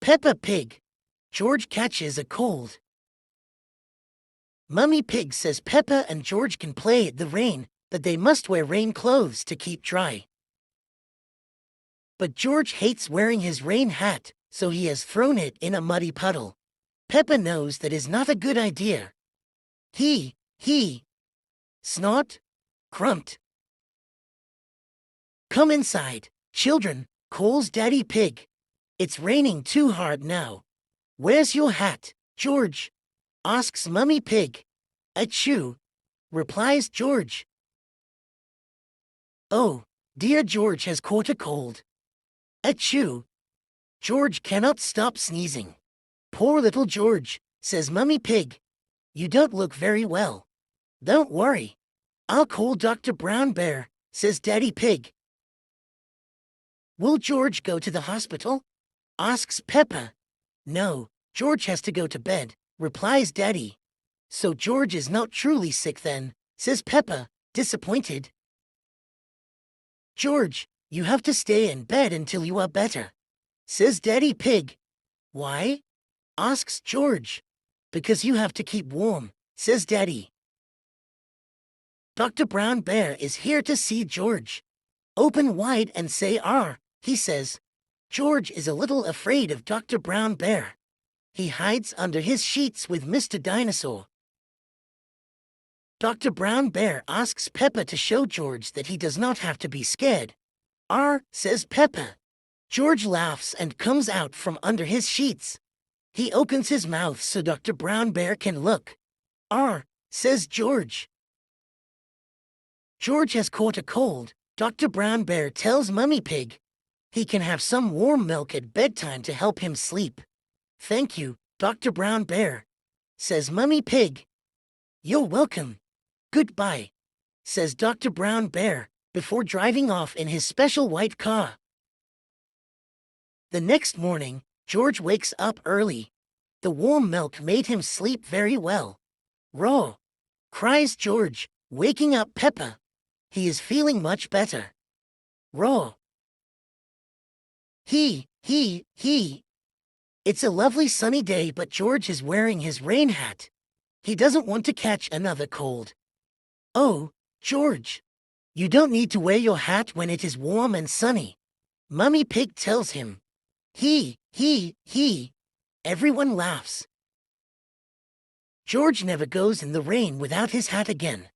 Peppa Pig. George catches a cold. Mummy Pig says Peppa and George can play in the rain, but they must wear rain clothes to keep dry. But George hates wearing his rain hat, so he has thrown it in a muddy puddle. Peppa knows that is not a good idea. He, snot, crumped. Come inside, children, calls Daddy Pig. It's raining too hard now. Where's your hat, George? Asks Mummy Pig. Achoo, replies George. Oh, dear, George has caught a cold. Achoo. George cannot stop sneezing. Poor little George, says Mummy Pig. You don't look very well. Don't worry. I'll call Dr. Brown Bear, says Daddy Pig. Will George go to the hospital? Asks Peppa. No, George has to go to bed, replies Daddy. So George is not truly sick then, says Peppa, disappointed. George, you have to stay in bed until you are better, says Daddy Pig. Why? Asks George. Because you have to keep warm, says Daddy. Dr. Brown Bear is here to see George. Open wide and say "R," he says. George is a little afraid of Dr. Brown Bear. He hides under his sheets with Mr. Dinosaur. Dr. Brown Bear asks Peppa to show George that he does not have to be scared. "R," says Peppa. George laughs and comes out from under his sheets. He opens his mouth so Dr. Brown Bear can look. "R," says George. George has caught a cold. Dr. Brown Bear tells Mummy Pig he can have some warm milk at bedtime to help him sleep. Thank you, Dr. Brown Bear, says Mummy Pig. You're welcome. Goodbye, says Dr. Brown Bear before driving off in his special white car. The next morning, George wakes up early. The warm milk made him sleep very well. Raw, cries George, waking up Peppa. He is feeling much better. Raw. He. It's a lovely sunny day, but George is wearing his rain hat. He doesn't want to catch another cold. Oh, George, you don't need to wear your hat when it is warm and sunny, Mummy Pig tells him. He. Everyone laughs. George never goes in the rain without his hat again.